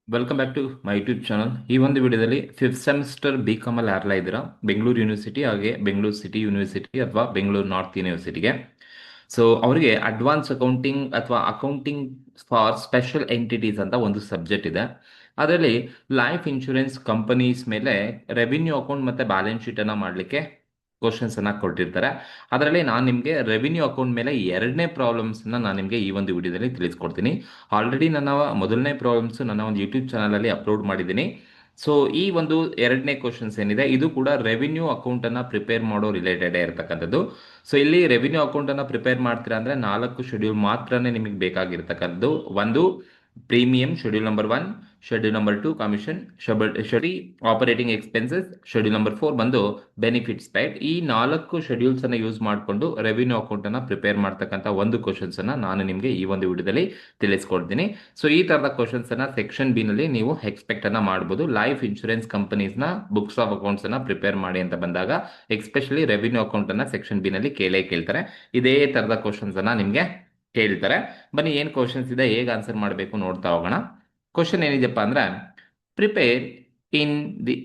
Welcome back to my YouTube channel. ಈ ಒಂದು ವಿಡಿಯೋದಲ್ಲಿ ಫಿಫ್ತ್ ಸೆಮಿಸ್ಟರ್ ಬಿ ಕಾಮಲ್ಲಿ ಯಾರೆಲ್ಲ ಇದ್ದೀರಾ, ಬೆಂಗಳೂರು ಯೂನಿವರ್ಸಿಟಿ ಹಾಗೆ ಬೆಂಗಳೂರು ಸಿಟಿ ಯೂನಿವರ್ಸಿಟಿ ಅಥವಾ ಬೆಂಗಳೂರು ನಾರ್ತ್ ಯೂನಿವರ್ಸಿಟಿಗೆ, ಸೊ ಅವರಿಗೆ ಅಡ್ವಾನ್ಸ್ ಅಕೌಂಟಿಂಗ್ ಅಥವಾ ಅಕೌಂಟಿಂಗ್ ಫಾರ್ ಸ್ಪೆಷಲ್ ಎಂಟಿಟೀಸ್ ಅಂತ ಒಂದು ಸಬ್ಜೆಕ್ಟ್ ಇದೆ. ಅದರಲ್ಲಿ ಲೈಫ್ ಇನ್ಶೂರೆನ್ಸ್ ಕಂಪನೀಸ್ ಮೇಲೆ ರೆವಿನ್ಯೂ ಅಕೌಂಟ್ ಮತ್ತು ಬ್ಯಾಲೆನ್ಸ್ ಶೀಟನ್ನು ಮಾಡಲಿಕ್ಕೆ ಕ್ವಶನ್ಸನ್ನು ಕೊಟ್ಟಿರ್ತಾರೆ. ಅದರಲ್ಲಿ ನಾನು ನಿಮಗೆ ರೆವಿನ್ಯೂ ಅಕೌಂಟ್ ಮೇಲೆ ಎರಡನೇ ಪ್ರಾಬ್ಲಮ್ಸನ್ನು ನಾನು ನಿಮಗೆ ಈ ಒಂದು ವಿಡಿಯೋದಲ್ಲಿ ತಿಳಿಸ್ಕೊಡ್ತೀನಿ. ಆಲ್ರೆಡಿ ನನ್ನ ಮೊದಲನೇ ಪ್ರಾಬ್ಲಮ್ಸ್ ನನ್ನ ಒಂದು ಯೂಟ್ಯೂಬ್ ಚಾನಲಲ್ಲಿ ಅಪ್ಲೋಡ್ ಮಾಡಿದ್ದೀನಿ. ಸೊ ಈ ಒಂದು ಎರಡನೇ ಕ್ವಶನ್ಸ್ ಏನಿದೆ ಇದು ಕೂಡ ರೆವಿನ್ಯೂ ಅಕೌಂಟನ್ನು ಪ್ರಿಪೇರ್ ಮಾಡೋ ರಿಲೇಟೆಡೇ ಇರತಕ್ಕಂಥದ್ದು. ಸೊ ಇಲ್ಲಿ ರೆವಿನ್ಯೂ ಅಕೌಂಟನ್ನು ಪ್ರಿಪೇರ್ ಮಾಡ್ತೀರಾ ಅಂದರೆ 4 ಶೆಡ್ಯೂಲ್ ಮಾತ್ರನೇ ನಿಮಗೆ ಬೇಕಾಗಿರ್ತಕ್ಕಂಥದ್ದು. ಒಂದು premium schedule number 1, schedule number 2 commission, schedule operating expenses, schedule number 4 ಬಂದು ಬೆನಿಫಿಟ್ಸ್ ಪೇಡ್. ಈ 4 ಶೆಡ್ಯೂಲ್ಸ್ ಅನ್ನು ಯೂಸ್ ಮಾಡಿಕೊಂಡು ರೆವಿನ್ಯೂ ಅಕೌಂಟ್ ಅನ್ನ ಪ್ರಿಪೇರ್ ಮಾಡ್ತಕ್ಕಂಥ ಒಂದು ಕ್ವಶನ್ಸ್ ಅನ್ನ ನಾನು ನಿಮಗೆ ಈ ಒಂದು ವಿಡಿಯೋದಲ್ಲಿ ತಿಳಿಸ್ಕೊಡ್ತೀನಿ. ಸೊ ಈ ತರದ ಕ್ವಶನ್ಸ್ ಅನ್ನ ಸೆಕ್ಷನ್ ಬಿ ನಲ್ಲಿ ನೀವು ಎಕ್ಸ್ಪೆಕ್ಟ್ ಅನ್ನ ಮಾಡಬಹುದು. ಲೈಫ್ ಇನ್ಶೂರೆನ್ಸ್ ಕಂಪನೀಸ್ ನ ಬುಕ್ಸ್ ಆಫ್ ಅಕೌಂಟ್ಸ್ ಅನ್ನ ಪ್ರಿಪೇರ್ ಮಾಡಿ ಅಂತ ಬಂದಾಗ ಎಸ್ಪೆಷಲಿ ರೆವಿನ್ಯೂ ಅಕೌಂಟ್ ಅನ್ನ ಸೆಕ್ಷನ್ ಬಿ ನಲ್ಲಿ ಕೇಳ್ತಾರೆ. ಇದೇ ತರದ ಕ್ವಶನ್ಸ್ ಅನ್ನ ನಿಮ್ಗೆ ಕೇಳ್ತಾರೆ. ಬನ್ನಿ ಏನ್ ಕ್ವಶನ್ಸ್ ಇದೆ, ಹೇಗೆ ಆನ್ಸರ್ ಮಾಡಬೇಕು ನೋಡ್ತಾ ಹೋಗೋಣ. ಕ್ವಶನ್ ಏನಿದೆಪ್ಪ ಅಂದ್ರೆ, prepare in the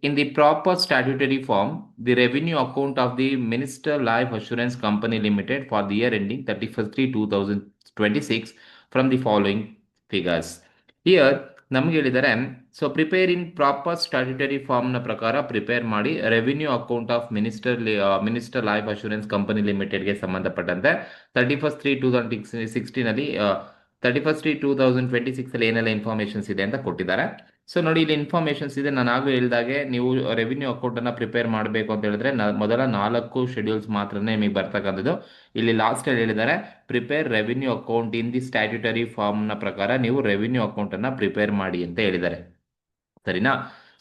in the proper statutory form the revenue account of the Minister Life Assurance Company Limited for the year ending 31st 3 2026 from the following figures. Here ನಮ್ಗೆ ಹೇಳಿದ್ದಾರೆ, so prepare in proper statutory form ನ ಪ್ರಕಾರ prepare ಮಾಡಿ revenue account of minister life assurance company ಲಿಮಿಟೆಡ್ಗೆ ಸಂಬಂಧಪಟ್ಟಂತೆ 31st 3 2016 ಅಲ್ಲಿ 31st 3 2026 ಅಲ್ಲಿ ಏನೆಲ್ಲ ಇನ್ಫಾರ್ಮೇಶನ್ಸ್ ಇದೆ ಅಂತ ಕೊಟ್ಟಿದ್ದಾರೆ. ಸೊ ನೋಡಿ, ಇಲ್ಲಿ ಇನ್ಫಾರ್ಮೇಶನ್ಸ್ ಇದೆ. ನಾನು ಆಗಲೂ ಹೇಳಿದಾಗೆ ನೀವು ರೆವಿನ್ಯೂ ಅಕೌಂಟ್ ಅನ್ನ ಪ್ರಿಪೇರ್ ಮಾಡಬೇಕು ಅಂತ ಹೇಳಿದ್ರೆ ಮೊದಲ 4 ಶೆಡ್ಯೂಲ್ಸ್ ಮಾತ್ರನೇ ನಿಮಗೆ ಬರ್ತಕ್ಕಂಥದ್ದು. ಇಲ್ಲಿ ಲಾಸ್ಟ್ ಅಲ್ಲಿ ಹೇಳಿದ್ದಾರೆ, prepare revenue account in the statutory form ನ ಪ್ರಕಾರ ನೀವು ರೆವಿನ್ಯೂ ಅಕೌಂಟ್ ಅನ್ನ ಪ್ರಿಪೇರ್ ಮಾಡಿ ಅಂತ ಹೇಳಿದ್ದಾರೆ. ಸರಿನಾ?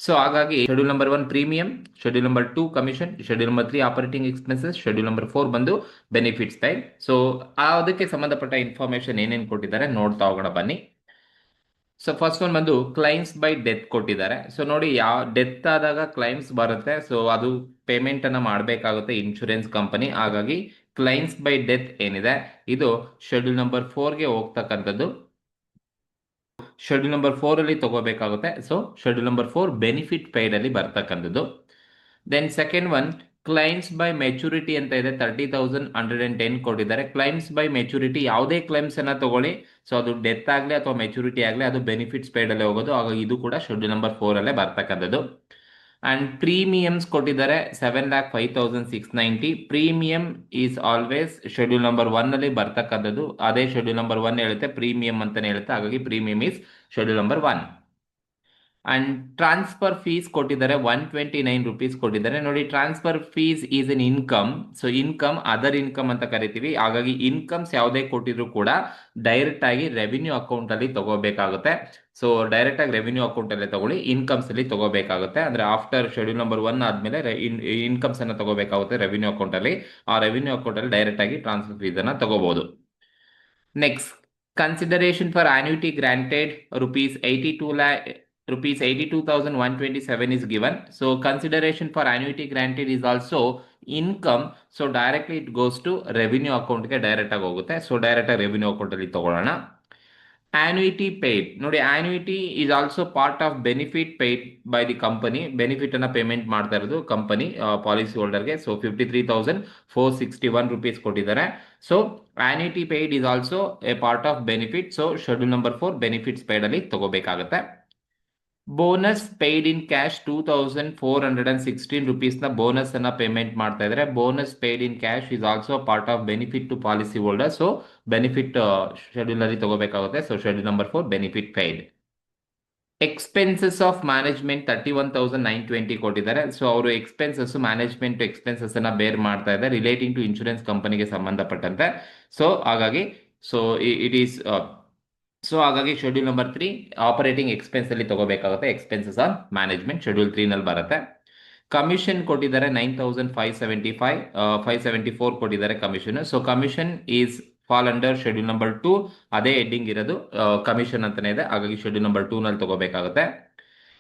ಸೊ ಹಾಗಾಗಿ schedule number 1 premium, schedule number 2 commission, schedule number 3 operating expenses, schedule number 4 ಬಂದು ಬೆನಿಫಿಟ್ಸ್ ಪೇಡ್. ಸೊ ಅದಕ್ಕೆ ಸಂಬಂಧಪಟ್ಟ ಇನ್ಫಾರ್ಮೇಶನ್ ಏನೇನು ಕೊಟ್ಟಿದ್ದಾರೆ ನೋಡ್ತಾ ಹೋಗೋಣ ಬನ್ನಿ. ಸೊ ಫಸ್ಟ್ ಒನ್ ಬಂದು ಕ್ಲೈಮ್ಸ್ ಬೈ ಡೆತ್ ಕೊಟ್ಟಿದ್ದಾರೆ. ಸೊ ನೋಡಿ, ಯಾವ ಡೆತ್ ಆದಾಗ ಕ್ಲೈಮ್ಸ್ ಬರುತ್ತೆ, ಸೊ ಅದು ಪೇಮೆಂಟ್ ಅನ್ನ ಮಾಡಬೇಕಾಗುತ್ತೆ ಇನ್ಶೂರೆನ್ಸ್ ಕಂಪನಿ. ಹಾಗಾಗಿ ಕ್ಲೈಮ್ಸ್ ಬೈ ಡೆತ್ ಏನಿದೆ ಇದು ಶೆಡ್ಯೂಲ್ ನಂಬರ್ 4ಗೆ ಹೋಗ್ತಕ್ಕಂಥದ್ದು. ಶೆಡ್ಯೂಲ್ ನಂಬರ್ 4 ಅಲ್ಲಿ ತಗೋಬೇಕಾಗುತ್ತೆ. So schedule number 4 benefit paid ಅಲ್ಲಿ ಬರ್ತಕ್ಕಂಥದ್ದು. Then second one claims by maturity ಅಂತ ಇದೆ, 30,110 ಕೊಟ್ಟಿದ್ದಾರೆ. ಕ್ಲೈಮ್ಸ್ ಬೈ ಮೆಚುರಿಟಿ ಯಾವುದೇ ಕ್ಲೈಮ್ಸ್ ಅನ್ನ ತಗೊಳ್ಳಿ, ಸೊ ಅದು ಡೆತ್ ಆಗಲಿ ಅಥವಾ ಮೆಚುರಿಟಿ ಆಗಲಿ ಅದು ಬೆನಿಫಿಟ್ಸ್ ಪೇಡ್ ಅಲ್ಲೇ ಹೋಗೋದು. ಹಾಗಾಗಿ ಇದು ಕೂಡ ಶೆಡ್ಯೂಲ್ ನಂಬರ್ 4 ಅಲ್ಲೇ ಬರ್ತಕ್ಕಂಥದ್ದು. ಅಂಡ್ ಪ್ರೀಮಿಯಮ್ಸ್ ಕೊಟ್ಟಿದ್ದಾರೆ 7,05,690. Premium is always schedule number 1 ಅಲ್ಲಿ ಬರ್ತಕ್ಕಂಥದ್ದು. ಅದೇ ಶೆಡ್ಯೂಲ್ ನಂಬರ್ 1 ಹೇಳುತ್ತೆ, ಪ್ರೀಮಿಯಂ ಅಂತಾನೆ ಹೇಳುತ್ತೆ. ಹಾಗಾಗಿ premium is schedule number 1. And transfer fees ಕೊಟ್ಟಿದ್ದಾರೆ 129 ರುಪೀಸ್ ಕೊಟ್ಟಿದ್ದಾರೆ. ನೋಡಿ, transfer fees is N income. So income other income ಅಂತ ಕರಿತೀವಿ. ಹಾಗಾಗಿ ಇನ್ಕಮ್ಸ್ ಯಾವುದೇ ಕೊಟ್ಟಿದ್ರು ಕೂಡ ಡೈರೆಕ್ಟ್ ಆಗಿ ರೆವಿನ್ಯೂ ಅಕೌಂಟ್ ಅಲ್ಲಿ ತಗೋಬೇಕಾಗುತ್ತೆ. ಸೊ ಡೈರೆಕ್ಟ್ ಆಗಿ ರೆವಿನ್ಯೂ ಅಕೌಂಟ್ ಅಲ್ಲೇ ತಗೊಳ್ಳಿ, ಇನ್ಕಮ್ಸ್ ಅಲ್ಲಿ ತಗೋಬೇಕಾಗುತ್ತೆ. ಅಂದ್ರೆ ಆಫ್ಟರ್ ಶೆಡ್ಯೂಲ್ ನಂಬರ್ 1 ಆದ್ಮೇಲೆ ಇನ್ಕಮ್ಸ್ ಅನ್ನ ತಗೋಬೇಕಾಗುತ್ತೆ ರೆವಿನ್ಯೂ ಅಕೌಂಟ್ ಅಲ್ಲಿ. ಆ ರೆವಿನ್ಯೂ ಅಕೌಂಟ್ ಅಲ್ಲಿ ಡೈರೆಕ್ಟ್ ಆಗಿ ಟ್ರಾನ್ಸ್ಫರ್ ಫೀಸ್ ಅನ್ನ ತಗೋಬಹುದು. Next, consideration for annuity granted rupees 82,127 is given. So consideration for annuity granted is also income. So directly it goes to revenue account ಗೆ direct ಆಗಿ ಹೋಗುತ್ತೆ. So direct ಆಗಿ revenue account ಅಲ್ಲಿ ತಗೊಳ್ಳೋಣ. Annuity paid ನೋಡಿ, annuity is also part of benefit paid by the company. Benefit ಅನ್ನ payment ಮಾಡ್ತಾ ಇರೋದು ಕಂಪನಿ ಪಾಲಿಸಿ ಹೋಲ್ಡರ್ಗೆ. ಸೊ 53,461 ರುಪೀಸ್ ಕೊಟ್ಟಿದ್ದಾರೆ. So annuity paid is also a part of benefit. So schedule number 4 benefits paid ಅಲ್ಲಿ ತಗೋಬೇಕಾಗುತ್ತೆ. Bonus paid in cash 2,416 rupees ನ bonus ಅನ್ನ payment ಮಾಡ್ತಾ ಇದ್ದಾರೆ. Bonus paid in cash is also part of benefit to policy holder. So benefit schedule ಅಲ್ಲಿ ತಗೋಬೇಕಾಗುತ್ತೆ. So schedule number 4 benefit paid. Expenses of management 31,920 ಕೊಟ್ಟಿದ್ದಾರೆ. So ಅವರು expenses management expenses ಅನ್ನ ಬೇರ್ ಮಾಡ್ತಾ ಇದ್ದಾರೆ ರಿಲೇಟಿಂಗ್ ಟು ಇನ್ಶೂರೆನ್ಸ್ ಕಂಪನಿಗೆ ಸಂಬಂಧಪಟ್ಟಂತೆ. ಸೊ ಹಾಗಾಗಿ ಇಟ್ ಈಸ್ ಹಾಗಾಗಿ ಶೆಡ್ಯೂಲ್ ನಂಬರ್ 3 ಆಪರೇಟಿಂಗ್ ಎಕ್ಸ್ಪೆನ್ಸ್ ಅಲ್ಲಿ ತಗೋಬೇಕಾಗುತ್ತೆ. ಎಕ್ಸ್ಪೆನ್ಸಸ್ ಆನ್ ಮ್ಯಾನೇಜ್ಮೆಂಟ್ ಶೆಡ್ಯೂಲ್ 3 ನಲ್ಲಿ ಬರುತ್ತೆ. ಕಮಿಷನ್ ಕೊಟ್ಟಿದ್ದಾರೆ 9,574 ಕೊಟ್ಟಿದ್ದಾರೆ commission. So commission is fall under schedule number 2. ಅದೇ ಹೆಡ್ಡಿಂಗ್ ಇರೋದು ಕಮಿಷನ್ ಅಂತಾನೆ ಇದೆ. ಹಾಗಾಗಿ ಶೆಡ್ಯೂಲ್ ನಂಬರ್ 2 ನಲ್ಲಿ ತಗೋಬೇಕಾಗುತ್ತೆ.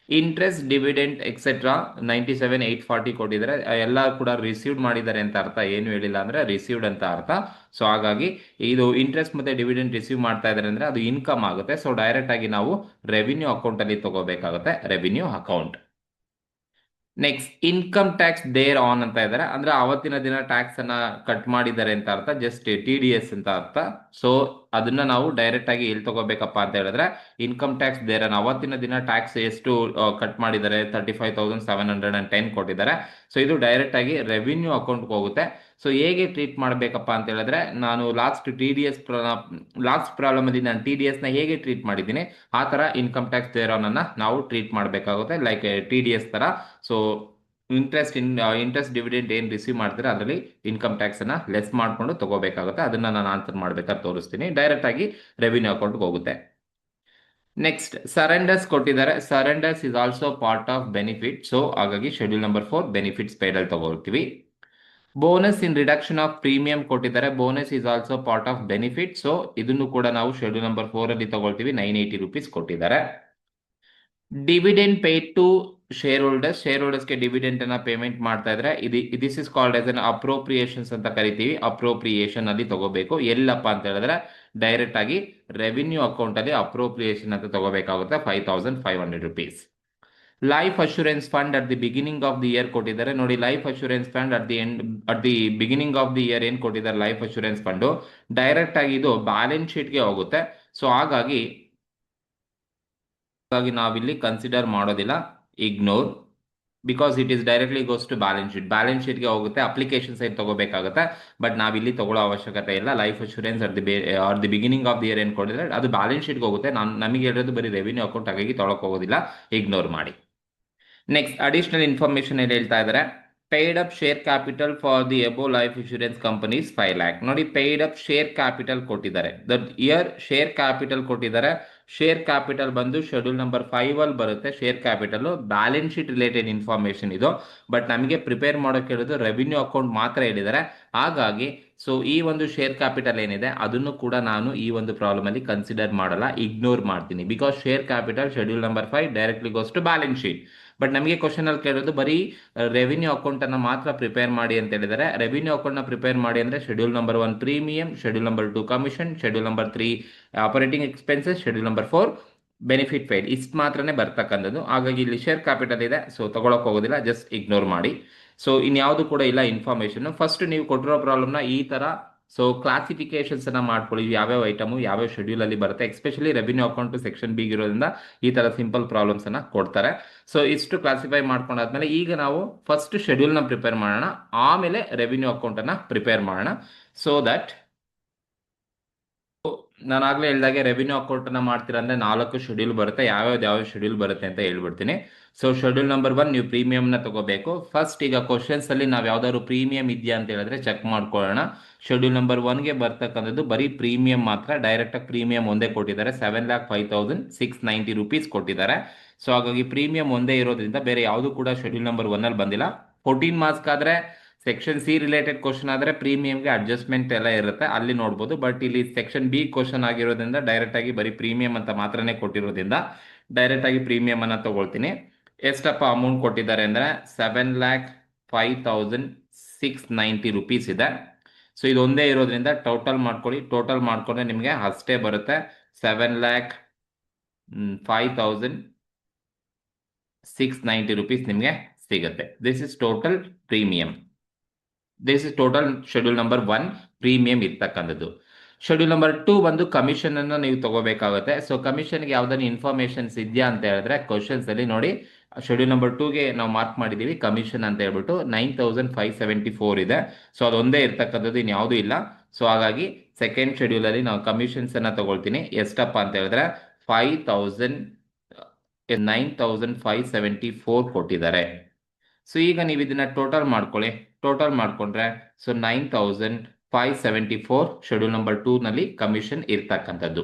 ಇಂಟ್ರೆಸ್ಟ್ ಡಿವಿಡೆಂಟ್ ಎಕ್ಸೆಟ್ರಾ 97,840 ಕೊಟ್ಟಿದ್ದಾರೆ, ಎಲ್ಲ ಕೂಡ ರಿಸೀವ್ಡ್ ಮಾಡಿದ್ದಾರೆ ಅಂತ ಅರ್ಥ, ಏನು ಹೇಳಿಲ್ಲ ಅಂದ್ರೆ ರಿಸೀವ್ಡ್ ಅಂತ ಅರ್ಥ. ಸೊ ಹಾಗಾಗಿ ಇದು ಇಂಟ್ರೆಸ್ಟ್ ಮತ್ತೆ ಡಿವಿಡೆಂಟ್ ರಿಸೀವ್ ಮಾಡ್ತಾ ಇದ್ದಾರೆ ಅಂದ್ರೆ ಅದು ಇನ್ಕಮ್ ಆಗುತ್ತೆ. ಸೊ ಡೈರೆಕ್ಟ್ ಆಗಿ ನಾವು ರೆವಿನ್ಯೂ ಅಕೌಂಟ್ ಅಲ್ಲಿ ತಗೋಬೇಕಾಗುತ್ತೆ, revenue account. Next income tax there on ಅಂತ ಇದ್ದಾರೆ, ಅಂದ್ರೆ ಅವತ್ತಿನ ದಿನ ಟ್ಯಾಕ್ಸ್ ಅನ್ನ ಕಟ್ ಮಾಡಿದ್ದಾರೆ ಅಂತ ಅರ್ಥ, ಜಸ್ಟ್ TDS ಅಂತ ಅರ್ಥ. ಸೊ ಅದನ್ನ ನಾವು ಡೈರೆಕ್ಟ್ ಆಗಿ ಎಲ್ಲಿ ತಗೋಬೇಕಪ್ಪ ಅಂತ ಹೇಳಿದ್ರೆ ಇನ್ಕಮ್ ಟ್ಯಾಕ್ಸ್ ದೇರ್ ಆನ್, ಅವತ್ತಿನ ದಿನ ಟ್ಯಾಕ್ಸ್ ಎಷ್ಟು ಕಟ್ ಮಾಡಿದ್ದಾರೆ, 35,710 ಕೊಟ್ಟಿದ್ದಾರೆ. ಸೊ ಇದು ಡೈರೆಕ್ಟ್ ಆಗಿ ರೆವಿನ್ಯೂ ಅಕೌಂಟ್ಗೆ ಹೋಗುತ್ತೆ. ಸೊ ಹೇಗೆ ಟ್ರೀಟ್ ಮಾಡಬೇಕಪ್ಪ ಅಂತ ಹೇಳಿದ್ರೆ, ನಾನು ಲಾಸ್ಟ್ ಪ್ರಾಬ್ಲಮ್ ಅಲ್ಲಿ ನಾನು TDS ನ ಹೇಗೆ ಟ್ರೀಟ್ ಮಾಡಿದ್ದೀನಿ ಆ ತರ ಇನ್ಕಮ್ ಟ್ಯಾಕ್ಸ್ ದೇರ್ ಆನ್ ಅನ್ನ ನಾವು ಟ್ರೀಟ್ ಮಾಡಬೇಕಾಗುತ್ತೆ, ಲೈಕ್ TDS ತರ. ಸೊ ಇಂಟ್ರೆಸ್ಟ್ ಡಿವಿಡೆಂಟ್ ಏನ್ ರಿಸೀವ್ ಮಾಡ್ತಾರೆ ಅದರಲ್ಲಿ ಇನ್ಕಮ್ ಟ್ಯಾಕ್ಸ್ ಅನ್ನ ಲೆಸ್ ಮಾಡ್ಕೊಂಡು ತಗೋಬೇಕಾಗುತ್ತೆ. ಅದನ್ನ ನಾನು ಆನ್ಸರ್ ಮಾಡ್ಬೇಕಾದ್ರೆ ತೋರಿಸ್ತೀನಿ, ಡೈರೆಕ್ಟ್ ಆಗಿ ರೆವಿನ್ಯೂ ಅಕೌಂಟ್ಗೆ ಹೋಗುತ್ತೆ. ನೆಕ್ಸ್ಟ್ ಸರೆಂಡರ್ಸ್ ಕೊಟ್ಟಿದ್ದಾರೆ, surrenders is also part of benefit. So ಹಾಗಾಗಿ ಶೆಡ್ಯೂಲ್ ನಂಬರ್ 4 ಬೆನಿಫಿಟ್ಸ್ ಪೇಡ್ ಅಲ್ಲಿ ತಗೊಳ್ತೀವಿ. Bonus in reduction of premium ಕೊಟ್ಟಿದ್ದಾರೆ, bonus is also part of benefit. So ಇದನ್ನು ಕೂಡ ನಾವು ಶೆಡ್ಯೂಲ್ ನಂಬರ್ 4 ಅಲ್ಲಿ ತಗೊಳ್ತೀವಿ, 980 rupees ಕೊಟ್ಟಿದ್ದಾರೆ. ಡಿವಿಡೆಂಡ್ ಪೇಡ್ ಟು ಶೇರ್ ಹೋಲ್ಡರ್ಸ್ಗೆ ಡಿವಿಡೆಂಟ್ ಅನ್ನ ಪೇಮೆಂಟ್ ಮಾಡ್ತಾ ಇದ್ರೆ this is called as an appropriations ಅಂತ ಕರಿತೀವಿ. ಅಪ್ರೋಪ್ರಿಯೇಷನ್ ಅಲ್ಲಿ ತಗೋಬೇಕು, ಎಲ್ಲಪ್ಪ ಅಂತ ಹೇಳಿದ್ರೆ ಡೈರೆಕ್ಟ್ ಆಗಿ ರೆವಿನ್ಯೂ ಅಕೌಂಟ್ ಅಲ್ಲಿ ಅಪ್ರೋಪ್ರಿಯೇಷನ್ ಅಂತ ತಗೋಬೇಕಾಗುತ್ತೆ, 5,500 rupees. Life assurance fund at the beginning of the year ಕೊಟ್ಟಿದ್ದಾರೆ. ನೋಡಿ, life assurance fund at the beginning of the year ಏನ್ ಕೊಟ್ಟಿದ್ದಾರೆ, ಲೈಫ್ ಅಶೂರೆನ್ಸ್ ಫಂಡ್ ಡೈರೆಕ್ಟ್ ಆಗಿ ಇದು ಬ್ಯಾಲೆನ್ಸ್ ಶೀಟ್ಗೆ ಹೋಗುತ್ತೆ. ಸೊ ಹಾಗಾಗಿ ನಾವಿಲ್ಲಿ ಕನ್ಸಿಡರ್ ಮಾಡೋದಿಲ್ಲ, ignore, because it is directly goes to balance ಶೀಟ್ಗೆ ಹೋಗುತ್ತೆ, ಅಪ್ಲಿಕೇಶನ್ ಸೈಡ್ ತಗೋಬೇಕಾಗುತ್ತೆ. ಬಟ್ ನಾವಿಲ್ಲಿ ತಗೊಳ್ಳೋ ಅವಶ್ಯಕತೆ ಇಲ್ಲ. Life assurance at the beginning of the year ಏನ್ ಕೊಟ್ಟಿದ್ರೆ ಅದು ಬ್ಯಾಲೆನ್ಸ್ ಶೀಟ್ಗೆ ಹೋಗುತ್ತೆ. ನಮಗೆ ಹೇಳಿರೋದು ಬರೀ ರೆವಿನ್ಯೂ ಅಕೌಂಟ್, ಹಾಗಾಗಿ ತೊಗೊಳಕ್ ಹೋಗೋದಿಲ್ಲ, ಇಗ್ನೋರ್ ಮಾಡಿ. ನೆಕ್ಸ್ಟ್ ಅಡಿಷನಲ್ ಇನ್ಫಾರ್ಮೇಶನ್ ಏನು ಹೇಳ್ತಾ ಇದ್ದಾರೆ, paid up share capital for the above life insurance companies 5 lakh. ನೋಡಿ, ಪೇಯ್ಡ್ ಅಪ್ ಶೇರ್ ಕ್ಯಾಪಿಟಲ್ ಕೊಟ್ಟಿದ್ದಾರೆ, ದಟ್ ಇಯರ್ ಶೇರ್ ಕ್ಯಾಪಿಟಲ್ ಕೊಟ್ಟಿದ್ದಾರೆ. ಶೇರ್ ಕ್ಯಾಪಿಟಲ್ ಬಂದು ಶೆಡ್ಯೂಲ್ ನಂಬರ್ 5 ಅಲ್ಲಿ ಬರುತ್ತೆ. Share capital balance sheet related information ಇದು, ಬಟ್ ನಮಗೆ ಪ್ರಿಪೇರ್ ಮಾಡೋಕೆ ಹೇಳಿದ್ರು ರೆವಿನ್ಯೂ ಅಕೌಂಟ್ ಮಾತ್ರ ಹೇಳಿದ್ದಾರೆ. ಹಾಗಾಗಿ ಸೊ ಈ ಒಂದು ಶೇರ್ ಕ್ಯಾಪಿಟಲ್ ಏನಿದೆ ಅದನ್ನು ಕೂಡ ನಾನು ಈ ಒಂದು ಪ್ರಾಬ್ಲಮ್ ಅಲ್ಲಿ ಕನ್ಸಿಡರ್ ಮಾಡಲ್ಲ, ಇಗ್ನೋರ್ ಮಾಡ್ತೀನಿ. Because share capital schedule number 5 directly goes to balance sheet. But ನಮಗೆ ಕ್ವಶನ್ ಅಲ್ಲಿ ಕೇಳೋದು ಬರೀ ರೆವಿನ್ಯೂ ಅಕೌಂಟ್ ಅನ್ನ ಮಾತ್ರ ಪ್ರಿಪೇರ್ ಮಾಡಿ ಅಂತ ಹೇಳಿದ್ದಾರೆ. ರೆವಿನ್ಯೂ ಅಕೌಂಟ್ ನ ಪ್ರಿಪೇರ್ ಮಾಡಿ ಅಂದ್ರೆ schedule number 1 premium, schedule number 2 commission, schedule number 3 operating expenses, schedule number 4 benefit paid, ಇಷ್ಟು ಮಾತ್ರನೇ ಬರ್ತಕ್ಕಂಥದ್ದು. ಹಾಗಾಗಿ ಇಲ್ಲಿ ಶೇರ್ ಕ್ಯಾಪಿಟಲ್ ಇದೆ, ಸೊ ತಗೊಳಕ್ ಹೋಗೋದಿಲ್ಲ, ಜಸ್ಟ್ ಇಗ್ನೋರ್ ಮಾಡಿ. ಸೊ ಇನ್ಯಾವುದು ಕೂಡ ಇಲ್ಲ ಇನ್ಫಾರ್ಮೇಶನ್. ಫಸ್ಟ್ ನೀವು ಕೊಟ್ಟಿರೋ ಪ್ರಾಬ್ಲಮ್ನ ಈ ತರ ಸೊ ಕ್ಲಾಸಿಫಿಕೇಶನ್ಸ್ ಅನ್ನ ಮಾಡ್ಕೊಳ್ಳಿ, ಯಾವ್ಯಾವ ಐಟಮು ಯಾವ್ಯಾವ ಶೆಡ್ಯೂಲ್ ಅಲ್ಲಿ ಬರುತ್ತೆ. Especially revenue account section B ಇರೋದ್ರಿಂದ ಈ ತರ ಸಿಂಪಲ್ ಪ್ರಾಬ್ಲಮ್ಸ್ ಅನ್ನ ಕೊಡ್ತಾರೆ. ಸೊ ಇಷ್ಟು ಕ್ಲಾಸಿಫೈ ಮಾಡ್ಕೊಂಡಾದ್ಮೇಲೆ ಈಗ ನಾವು ಫಸ್ಟ್ ಶೆಡ್ಯೂಲ್ ನ ಪ್ರಿಪೇರ್ ಮಾಡೋಣ, ಆಮೇಲೆ ರೆವಿನ್ಯೂ ಅಕೌಂಟ್ ಅನ್ನ ಪ್ರಿಪೇರ್ ಮಾಡೋಣ. ಸೊ ದಟ್ ನಾನು ಆಗ್ಲೇ ಹೇಳಿದಾಗೆ ರೆವಿನ್ಯೂ ಅಕೌಂಟ್ ಅನ್ನ ಮಾಡ್ತೀರಾ ಅಂದ್ರೆ 4 ಶೆಡ್ಯೂಲ್ ಬರುತ್ತೆ. ಯಾವ ಶೆಡ್ಯೂಲ್ ಬರುತ್ತೆ ಅಂತ ಹೇಳ್ಬಿಡ್ತೀನಿ. ಸೊ ಶೆಡ್ಯೂಲ್ ನಂಬರ್ 1 ನೀವು ಪ್ರೀಮಿಯಂ ನ ತಗೋಬೇಕು. ಫಸ್ಟ್ ಈಗ ಕ್ವಶನ್ಸ್ ಅಲ್ಲಿ ನಾವು ಯಾವ್ದಾದ್ರು ಪ್ರೀಮಿಯಂ ಇದೆಯಾ ಅಂತ ಹೇಳಿದ್ರೆ ಚೆಕ್ ಮಾಡ್ಕೊಳ್ಳೋಣ. ಶೆಡ್ಯೂಲ್ ನಂಬರ್ 1ಗೆ ಬರ್ತಕ್ಕಂಥದ್ದು ಬರೀ ಪ್ರೀಮಿಯಂ ಮಾತ್ರ, ಡೈರೆಕ್ಟ್ ಆಗಿ ಪ್ರೀಮಿಯಂ ಒಂದೇ ಕೊಟ್ಟಿದ್ದಾರೆ, 7,05,690 rupees ಕೊಟ್ಟಿದ್ದಾರೆ. ಸೊ ಹಾಗಾಗಿ ಪ್ರೀಮಿಯಂ ಒಂದೇ ಇರೋದ್ರಿಂದ ಬೇರೆ ಯಾವುದು ಕೂಡ ಶೆಡ್ಯೂಲ್ ನಂಬರ್ 1 ಅಲ್ಲಿ ಬಂದಿಲ್ಲ. 14 ಮಾರ್ಕ್ಸ್ ಆದ್ರೆ ಸೆಕ್ಷನ್ ಸಿ ರಿಲೇಟೆಡ್ ಕ್ವಶನ್ ಆದ್ರೆ ಪ್ರೀಮಿಯಂಗೆ ಅಡ್ಜಸ್ಟ್ಮೆಂಟ್ ಎಲ್ಲ ಇರುತ್ತೆ, ಅಲ್ಲಿ ನೋಡ್ಬೋದು. ಬಟ್ ಇಲ್ಲಿ ಸೆಕ್ಷನ್ ಬಿ ಕ್ವಶನ್ ಆಗಿರೋದ್ರಿಂದ ಡೈರೆಕ್ಟ್ ಆಗಿ ಬರೀ ಪ್ರೀಮಿಯಂ ಅಂತ ಮಾತ್ರನೇ ಕೊಟ್ಟಿರೋದ್ರಿಂದ ಡೈರೆಕ್ಟ್ ಆಗಿ ಪ್ರೀಮಿಯಂ ಅನ್ನ ತಗೊಳ್ತೀನಿ. ಎಷ್ಟಪ್ಪ ಅಮೌಂಟ್ ಕೊಟ್ಟಿದ್ದಾರೆ ಅಂದ್ರೆ 7,05,690 rupees ಇದೆ. ಸೊ ಇದೊಂದೇ ಇರೋದ್ರಿಂದ ಟೋಟಲ್ ಮಾಡ್ಕೊಳ್ಳಿ, ಟೋಟಲ್ ಮಾಡ್ಕೊಂಡ್ರೆ ನಿಮಗೆ ಅಷ್ಟೇ ಬರುತ್ತೆ, 7,05,690 rupees ನಿಮಗೆ ಸಿಗುತ್ತೆ. This is total premium. This is total schedule number 1 premium ಇರ್ತಕ್ಕಂಥದ್ದು. ಶೆಡ್ಯೂಲ್ ನಂಬರ್ 2 ಬಂದು ಕಮಿಷನ್ ಅನ್ನು ನೀವು ತಗೋಬೇಕಾಗುತ್ತೆ. ಸೊ ಕಮಿಷನ್ಗೆ ಯಾವ್ದಾದ್ರು ಇನ್ಫಾರ್ಮೇಶನ್ಸ್ ಇದೆಯಾ ಅಂತ ಹೇಳಿದ್ರೆ ಕ್ವಶನ್ಸ್ ಅಲ್ಲಿ ನೋಡಿ, ಶೆಡ್ಯೂಲ್ ನಂಬರ್ 2ಗೆ ನಾವು ಮಾರ್ಕ್ ಮಾಡಿದೀವಿ ಕಮಿಷನ್ ಅಂತ ಹೇಳ್ಬಿಟ್ಟು 9,574 ಇದೆ. ಸೊ ಅದೊಂದೇ ಇರ್ತಕ್ಕಂಥದ್ದು, ಇನ್ಯಾವುದೂ ಇಲ್ಲ. ಸೊ ಹಾಗಾಗಿ ಸೆಕೆಂಡ್ ಶೆಡ್ಯೂಲ್ ಅಲ್ಲಿ ನಾವು ಕಮಿಷನ್ಸ್ ಅನ್ನ ತಗೊಳ್ತೀನಿ. ಎಷ್ಟಪ್ಪ ಅಂತ ಹೇಳಿದ್ರೆ 9,574 ಕೊಟ್ಟಿದ್ದಾರೆ. ಸೊ ಈಗ ನೀವು ಇದನ್ನ ಟೋಟಲ್ ಮಾಡ್ಕೊಳ್ಳಿ, ಟೋಟಲ್ ಮಾಡ್ಕೊಂಡ್ರೆ ಸೊ 9,574 ಶೆಡ್ಯೂಲ್ ನಂಬರ್ 2 ನಲ್ಲಿ ಕಮಿಷನ್ ಇರ್ತಕ್ಕಂಥದ್ದು.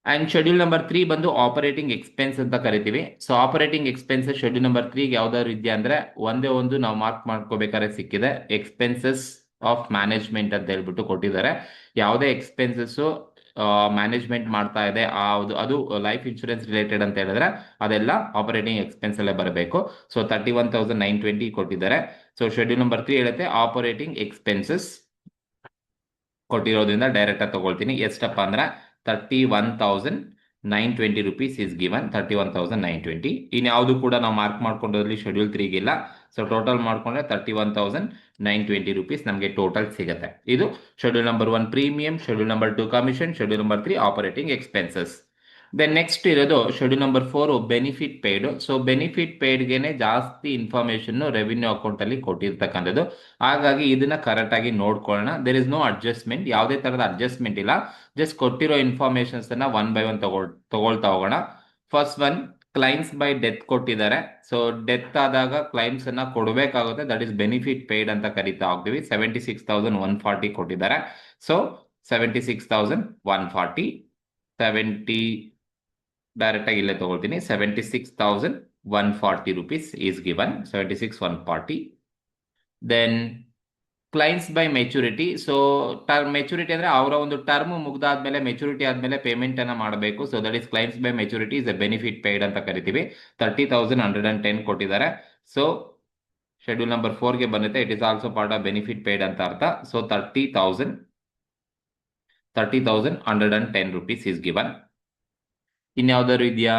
ಅಂಡ್ ಶೆಡ್ಯೂಲ್ ನಂಬರ್ 3 ಬಂದು ಆಪರೇಟಿಂಗ್ ಎಕ್ಸ್ಪೆನ್ಸ್ ಅಂತ ಕರಿತೀವಿ. So operating expenses schedule number 3ಗೆ ಯಾವ್ದಾದ್ರು ಇದೆಯಾ ಅಂದ್ರೆ ಒಂದೇ ಒಂದು ನಾವು ಮಾರ್ಕ್ ಮಾಡ್ಕೋಬೇಕಾದ್ರೆ ಸಿಕ್ಕಿದೆ, ಎಕ್ಸ್ಪೆನ್ಸಸ್ ಆಫ್ ಮ್ಯಾನೇಜ್ಮೆಂಟ್ ಅಂತ ಹೇಳ್ಬಿಟ್ಟು ಕೊಟ್ಟಿದ್ದಾರೆ. ಯಾವುದೇ ಎಕ್ಸ್ಪೆನ್ಸಸ್ ಮ್ಯಾನೇಜ್ಮೆಂಟ್ ಮಾಡ್ತಾ ಇದೆ ಅದು ಲೈಫ್ ಇನ್ಶೂರೆನ್ಸ್ ರಿಲೇಟೆಡ್ ಅಂತ ಹೇಳಿದ್ರೆ ಅದೆಲ್ಲ ಆಪರೇಟಿಂಗ್ ಎಕ್ಸ್ಪೆನ್ಸ್ ಅಲ್ಲೇ ಬರಬೇಕು. ಸೊ 31,920 ಕೊಟ್ಟಿದ್ದಾರೆ. ಸೊ ಶೆಡ್ಯೂಲ್ ನಂಬರ್ 3 ಹೇಳುತ್ತೆ ಆಪರೇಟಿಂಗ್ ಎಕ್ಸ್ಪೆನ್ಸಸ್ ಕೊಟ್ಟಿರೋದ್ರಿಂದ ಡೈರೆಕ್ಟ್ ಆಗಿ ತಗೊಳ್ತೀನಿ. ಎಷ್ಟಪ್ಪ ಅಂದ್ರೆ 31,920 rupees ಇಸ್ ಗಿವನ್. 31,920. ಇನ್ಯಾವುದು ಕೂಡ ನಾವು ಮಾರ್ಕ್ ಮಾಡ್ಕೊಂಡ್ರಲ್ಲಿ ಶೆಡ್ಯೂಲ್ 3 ಇಲ್ಲ. ಸೊ ಟೋಟಲ್ ಮಾಡ್ಕೊಂಡ್ರೆ 31,920 rupees ನಮಗೆ ಟೋಟಲ್ ಸಿಗುತ್ತೆ. ಇದು schedule number 1 premium, schedule number 2 commission, schedule number 3 operating expenses. Then next ಇರೋದು schedule number 4 benefit paid. So benefit ಪೇಯ್ಡ್ಗೆನೆ ಜಾಸ್ತಿ ಇನ್ಫಾರ್ಮೇಶನ್ ರೆವಿನ್ಯೂ ಅಕೌಂಟ್ ಅಲ್ಲಿ ಕೊಟ್ಟಿರ್ತಕ್ಕಂಥದ್ದು. ಹಾಗಾಗಿ ಇದನ್ನ ಕರೆಕ್ಟ್ ಆಗಿ ನೋಡ್ಕೊಳ್ಳೋಣ. ದೇರ್ ಇಸ್ ನೋ ಅಡ್ಜಸ್ಟ್ಮೆಂಟ್, ಯಾವುದೇ ತರದ ಅಡ್ಜಸ್ಟ್ಮೆಂಟ್ ಇಲ್ಲ. ಜಸ್ಟ್ ಕೊಟ್ಟಿರೋ ಇನ್ಫಾರ್ಮೇಶನ್ಸ್ ಅನ್ನ ಒನ್ ಬೈ ಒನ್ ತಗೊಳ್ತಾ ಹೋಗೋಣ. First one claims by death ಕೊಟ್ಟಿದ್ದಾರೆ. ಸೊ ಡೆತ್ ಆದಾಗ ಕ್ಲೈಮ್ಸ್ ಅನ್ನ ಕೊಡಬೇಕಾಗುತ್ತೆ. ದಟ್ ಇಸ್ ಬೆನಿಫಿಟ್ ಪೇಯ್ಡ್ ಅಂತ ಕರಿತಾ ಹೋಗ್ತೀವಿ. 76,140 ಕೊಟ್ಟಿದ್ದಾರೆ. ಸೊ 76,140 70 ಡೈರೆಕ್ಟ್ ಆಗಿ ಇಲ್ಲೇ ತಗೊಳ್ತೀನಿ. 76,140 rupees is given. 76,140. Then claims by maturity. So maturity ಅಂದ್ರೆ ಅವರ ಒಂದು ಟರ್ಮ್ ಮುಗ್ದಾದ್ಮೇಲೆ ಮೆಚುರಿಟಿ ಆದ್ಮೇಲೆ ಪೇಮೆಂಟ್ ಅನ್ನ ಮಾಡಬೇಕು. So that is claims by maturity is a benefit paid ಅಂತ ಕರಿತೀವಿ. 30,110 ಕೊಟ್ಟಿದ್ದಾರೆ. ಸೊ ಶೆಡ್ಯೂಲ್ ನಂಬರ್ 4ಗೆ ಬರುತ್ತೆ. It is also part of benefit paid ಅಂತ ಅರ್ಥ. So 30,110 rupees is given. ಇನ್ಯಾವ್ದಾದ್ರು ಇದೆಯಾ?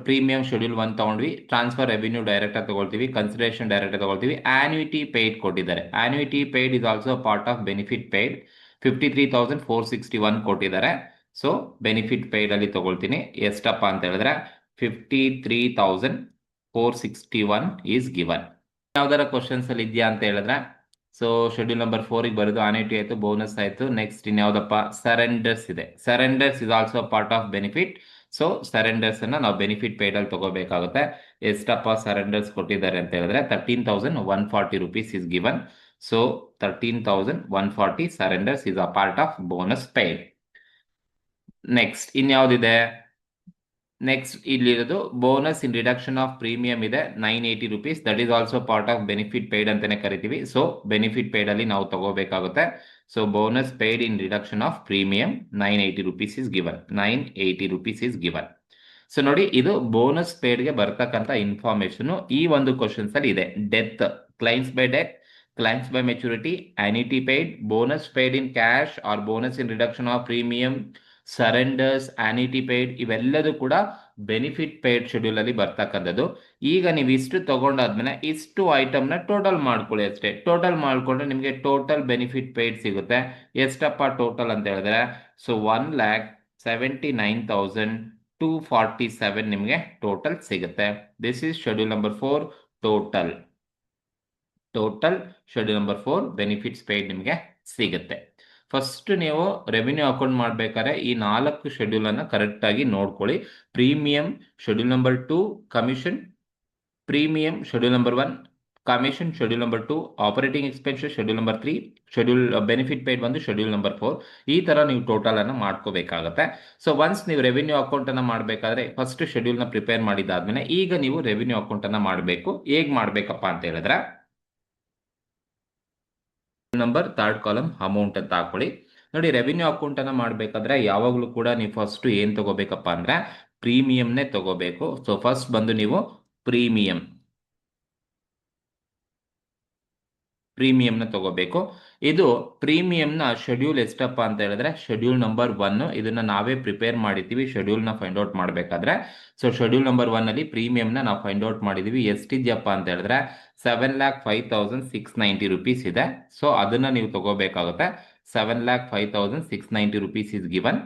ಪ್ರೀಮಿಯಂ ಶೆಡ್ಯೂಲ್ 1 ತಗೊಂಡ್ವಿ. ಟ್ರಾನ್ಸ್ಫರ್ ರೆವಿನ್ಯೂ ಡೈರೆಕ್ಟ್ ಆಗಿ ತಗೊಳ್ತೀವಿ. ಕನ್ಸಿಡರೇಷನ್ ಡೈರೆಕ್ಟ್ ಆಗಿ ತಗೊಳ್ತೀವಿ. ಆನ್ಯುಟಿ ಪೇಯ್ಡ್ ಕೊಟ್ಟಿದ್ದಾರೆ. Annuity paid is also part of benefit paid. 53,461 ಕೊಟ್ಟಿದ್ದಾರೆ. ಸೊ ಬೆನಿಫಿಟ್ ಪೇಯ್ಡ್ ಅಲ್ಲಿ ತಗೊಳ್ತೀನಿ. ಎಷ್ಟಪ್ಪ ಅಂತ ಹೇಳಿದ್ರೆ 53,461 ಈಸ್ ಗಿವನ್. ಯಾವ್ದಾರ ಕ್ವಶನ್ಸ್ ಅಲ್ಲಿ ಇದೆಯಾ ಅಂತ ಹೇಳಿದ್ರೆ, ಸೊ ಶೆಡ್ಯೂಲ್ ನಂಬರ್ 4ಗೆ ಬರೋದು ಆನ್ಯುಟಿ ಆಯ್ತು, ಬೋನಸ್ ಆಯ್ತು. ನೆಕ್ಸ್ಟ್ ಇನ್ಯಾವುದಪ್ಪ? ಸರೆಂಡರ್ಸ್ ಇದೆ. Surrenders is also part of benefit. So surrenders ಅನ್ನ ನಾವು ಬೆನಿಫಿಟ್ ಪೇಯ್ಡ್ ಅಲ್ಲಿ ತಗೋಬೇಕಾಗುತ್ತೆ. ಎಷ್ಟಪ್ಪ ಸರೆಂಡರ್ಸ್ ಕೊಟ್ಟಿದ್ದಾರೆ ಅಂತ ಹೇಳಿದ್ರೆ 13,140 rupees is given. So 13,140 surrenders is a part of bonus paid. Next ಇನ್ಯಾವುದಿದೆ? ನೆಕ್ಸ್ಟ್ ಇಲ್ಲಿರೋದು bonus in reduction of premium ಇದೆ 980 rupees. That is also part of benefit paid ಅಂತಾನೆ ಕರಿತೀವಿ. ಸೊ ಬೆನಿಫಿಟ್ ಪೇಯ್ಡ್ ಅಲ್ಲಿ ನಾವು ತಗೋಬೇಕಾಗುತ್ತೆ. So bonus paid in reduction of premium 980 rupees is given. 980 rupees is given. So ನೋಡಿ, ಇದು bonus ಪೇಯ್ಡ್ಗೆ ಬರ್ತಕ್ಕಂಥ information ಈ ಒಂದು ಕ್ವಶನ್ಸ್ ಅಲ್ಲಿ ಇದೆ. Death, claims by death, claims by maturity, annuity paid, bonus paid in cash or bonus in reduction of premium, surrenders, annuity paid, ಇವೆಲ್ಲದೂ ಕೂಡ benefit paid schedule ಅಲ್ಲಿ ಬರ್ತಕ್ಕಂಥದ್ದು. ಈಗ ನೀವು ಇಷ್ಟು ತಗೊಂಡಾದ್ಮೇಲೆ ಇಷ್ಟು ಐಟಮ್ ನ ಟೋಟಲ್ ಮಾಡ್ಕೊಳ್ಳಿ ಅಷ್ಟೇ. ಟೋಟಲ್ ಮಾಡ್ಕೊಂಡ್ರೆ ನಿಮಗೆ ಟೋಟಲ್ ಬೆನಿಫಿಟ್ ಪೇಯ್ಡ್ ಸಿಗುತ್ತೆ. ಎಷ್ಟಪ್ಪ ಟೋಟಲ್ ಅಂತ ಹೇಳಿದ್ರೆ, ಸೊ 1,79,247 ನಿಮಗೆ ಟೋಟಲ್ ಸಿಗುತ್ತೆ. This is schedule number 4 total. Schedule number 4 benefits paid ನಿಮಗೆ ಸಿಗುತ್ತೆ. ಫಸ್ಟ್ ನೀವು ರೆವಿನ್ಯೂ ಅಕೌಂಟ್ ಮಾಡ್ಬೇಕಾದ್ರೆ ಈ 4 ಶೆಡ್ಯೂಲ್ ಅನ್ನ ಕರೆಕ್ಟ್ ಆಗಿ ನೋಡ್ಕೊಳ್ಳಿ. Premium schedule number 2, commission, premium schedule number 1, commission schedule number 2, operating expenses schedule number 3, schedule benefit paid ಬಂದು schedule number 4. ಈ ತರ ನೀವು ಟೋಟಲ್ ಅನ್ನ ಮಾಡ್ಕೋಬೇಕಾಗತ್ತೆ. ಸೊ ಒನ್ಸ್ ನೀವು ರೆವಿನ್ಯೂ ಅಕೌಂಟ್ ಅನ್ನ ಮಾಡಬೇಕಾದ್ರೆ ಫಸ್ಟ್ ಶೆಡ್ಯೂಲ್ ನ ಪ್ರಿಪೇರ್ ಮಾಡಿದಾದ್ಮೇಲೆ ಈಗ ನೀವು ರೆವಿನ್ಯೂ ಅಕೌಂಟ್ ಅನ್ನ ಮಾಡಬೇಕು. ಹೇಗ್ ಮಾಡ್ಬೇಕಪ್ಪ ಅಂತ ಹೇಳಿದ್ರೆ, ನಂಬರ್ 3rd ಕಾಲಮ್ ಅಮೌಂಟ್ ಅಂತ ಹಾಕೊಳ್ಳಿ. ನೋಡಿ, ರೆವಿನ್ಯೂ ಅಕೌಂಟ್ ಅನ್ನ ಮಾಡಬೇಕಾದ್ರೆ ಯಾವಾಗಲೂ ಕೂಡ ನೀವು ಫಸ್ಟ್ ಏನ್ ತಗೋಬೇಕಪ್ಪ ಅಂದ್ರೆ ಪ್ರೀಮಿಯಂನೇ ತಗೋಬೇಕು. ಸೊ ಫಸ್ಟ್ ಬಂದು ನೀವು ಪ್ರೀಮಿಯಂನ ತಗೋಬೇಕು. ಇದು ಪ್ರೀಮಿಯಂನ ಶೆಡ್ಯೂಲ್ ಎಷ್ಟಪ್ಪ ಅಂತ ಹೇಳಿದ್ರೆ ಶೆಡ್ಯೂಲ್ ನಂಬರ್ 1. ಇದನ್ನ ನಾವೇ ಪ್ರಿಪೇರ್ ಮಾಡಿದ್ದೀವಿ ಶೆಡ್ಯೂಲ್ ನ ಫೈಂಡ್ ಔಟ್ ಮಾಡಬೇಕಾದ್ರೆ. ಸೊ ಶೆಡ್ಯೂಲ್ ನಂಬರ್ 1 ಅಲ್ಲಿ ಪ್ರೀಮಿಯಂನ ನಾವು ಫೈಂಡ್ ಔಟ್ ಮಾಡಿದೀವಿ. ಎಷ್ಟಿದ್ಯಪ್ಪ ಅಂತ ಹೇಳಿದ್ರೆ 7,05,690 rupees ಇದೆ. ಸೊ ಅದನ್ನ ನೀವು ತಗೋಬೇಕಾಗುತ್ತೆ. 7,05,690 rupees ಇಸ್ ಗಿವನ್.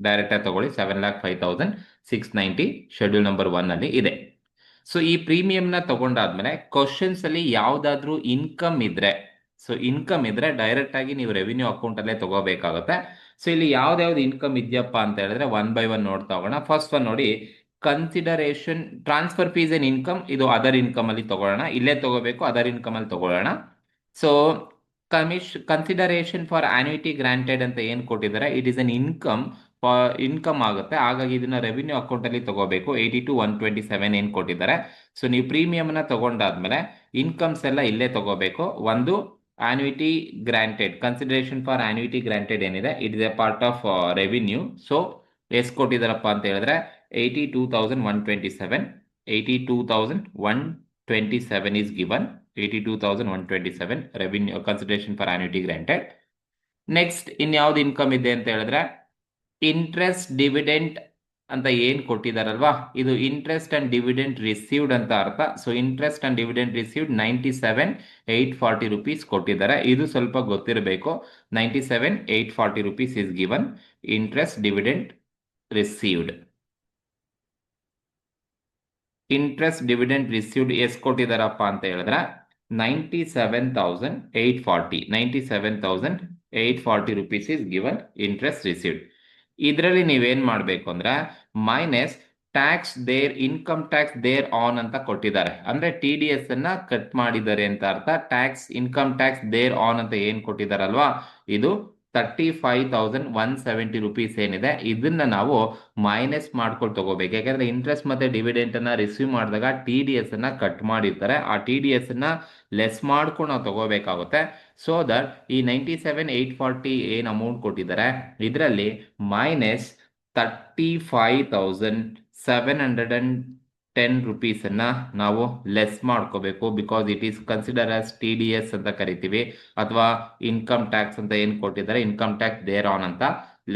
ಡೈರೆಕ್ಟ್ ಆಗಿ ತಗೊಳ್ಳಿ. 7,05,690 ಶೆಡ್ಯೂಲ್ ನಂಬರ್ 1 ಅಲ್ಲಿ ಇದೆ. ಸೊ ಈ ಪ್ರೀಮಿಯಂನ ತಗೊಂಡಾದ್ಮೇಲೆ ಕ್ವಶನ್ಸ್ ಅಲ್ಲಿ ಯಾವ್ದಾದ್ರು ಇನ್ಕಮ್ ಇದ್ರೆ, ಸೊ ಇನ್ಕಮ್ ಇದ್ರೆ ಡೈರೆಕ್ಟ್ ಆಗಿ ನೀವು ರೆವಿನ್ಯೂ ಅಕೌಂಟ್ ಅಲ್ಲೇ ತಗೋಬೇಕಾಗುತ್ತೆ. ಸೊ ಇಲ್ಲಿ ಯಾವ್ದಾವ್ದು ಇನ್ಕಮ್ ಇದೆಯಪ್ಪ ಅಂತ ಹೇಳಿದ್ರೆ ಒನ್ ಬೈ ಒನ್ ನೋಡ್ತಾ ಹೋಗೋಣ. ಫಸ್ಟ್ ಒನ್ ನೋಡಿ, consideration transfer fees and income. ಇದು ಅದರ್ ಇನ್ಕಮ್ ಅಲ್ಲಿ ತಗೊಳ್ಳೋಣ. ಇಲ್ಲೇ ತಗೋಬೇಕು, ಅದರ್ ಇನ್ಕಮ್ ಅಲ್ಲಿ ತಗೊಳ್ಳೋಣ. So consideration for annuity granted ಅಂತ ಏನ್ ಕೊಟ್ಟಿದ್ದಾರೆ, ಇಟ್ ಇಸ್ ಅನ್ ಇನ್ಕಮ್ ಆಗುತ್ತೆ. ಹಾಗಾಗಿ ಇದನ್ನ ರೆವಿನ್ಯೂ ಅಕೌಂಟ್ ಅಲ್ಲಿ ತಗೋಬೇಕು. 82,127 ಏನ್ ಕೊಟ್ಟಿದ್ದಾರೆ. ಸೊ ನೀವು ಪ್ರೀಮಿಯಂ ನ ತಗೊಂಡಾದ್ಮೇಲೆ ಇನ್ಕಮ್ಸ್ ಎಲ್ಲ ಇಲ್ಲೇ ತಗೋಬೇಕು. ಒಂದು annuity granted, consideration for annuity granted ಏನಿದೆ, it is a part of revenue. So ಎಷ್ಟು ಕೊಟ್ಟಿದ್ದಾರಪ್ಪ ಅಂತ ಹೇಳಿದ್ರೆ 82,127. 82,127 is given. 82,127 revenue consideration for annuity granted. Next ಇನ್ಯಾವ್ದು ಇನ್ಕಮ್ ಇದೆ ಅಂತ ಹೇಳಿದ್ರೆ ಇಂಟ್ರೆಸ್ಟ್ ಡಿವಿಡೆಂಟ್ ಅಂತ ಏನ್ ಕೊಟ್ಟಿದಾರಲ್ವಾ, ಇದು ಇಂಟ್ರೆಸ್ಟ್ ಅಂಡ್ ಡಿವಿಡೆಂಟ್ ರಿಸೀವ್ಡ್ ಅಂತ ಅರ್ಥ. So interest and dividend received 97,840 rupees ಕೊಟ್ಟಿದ್ದಾರೆ. ಇದು ಸ್ವಲ್ಪ ಗೊತ್ತಿರಬೇಕು. 97,840 rupees is given. Interest dividend received. Interest dividend received ಎಷ್ಟು ಕೊಟ್ಟಿದಾರಪ್ಪ ಅಂತ ಹೇಳಿದ್ರೆ 97,840. 97,840 rupees is given interest received. ಇದರಲ್ಲಿ ನೀವೇನ್ ಮಾಡಬೇಕು ಅಂದ್ರೆ minus tax there, income tax there on ಅಂತ ಕೊಟ್ಟಿದ್ದಾರೆ. ಅಂದ್ರೆ TDS ಅನ್ನ ಕಟ್ ಮಾಡಿದ್ದಾರೆ ಅಂತ ಅರ್ಥ. Tax, income tax there on ಅಂತ ಏನ್ ಕೊಟ್ಟಿದಾರಲ್ವಾ, ಇದು 35,170 rupees ಏನಿದೆ, ಇದನ್ನ ನಾವು ಮೈನಸ್ ಮಾಡ್ಕೊಂಡು ತಗೋಬೇಕು. ಯಾಕಂದ್ರೆ ಇಂಟ್ರೆಸ್ಟ್ ಮತ್ತೆ ಡಿವಿಡೆಂಟ್ ಅನ್ನ ರಿಸೀವ್ ಮಾಡಿದಾಗ TDS ಅನ್ನ ಕಟ್ ಮಾಡಿರ್ತಾರೆ. ಆ TDS ಅನ್ನ ಲೆಸ್ ಮಾಡ್ಕೊಂಡು ನಾವು ತಗೋಬೇಕಾಗುತ್ತೆ. ಸೊ ದಟ್ ಈ 97,840 ಏನ್ ಅಮೌಂಟ್ ಕೊಟ್ಟಿದ್ದಾರೆ, ಇದರಲ್ಲಿ ಮೈನಸ್ 35,710 rupees ಅನ್ನ ನಾವು ಲೆಸ್ ಮಾಡ್ಕೋಬೇಕು. Because it is consider as TDS ಅಂತ ಕರಿತೀವಿ, ಅಥವಾ ಇನ್ಕಮ್ ಟ್ಯಾಕ್ಸ್ ಅಂತ ಏನ್ ಕೊಟ್ಟಿದ್ದಾರೆ, ಇನ್ಕಮ್ ಟ್ಯಾಕ್ಸ್ ದೇರ್ ಆನ್ ಅಂತ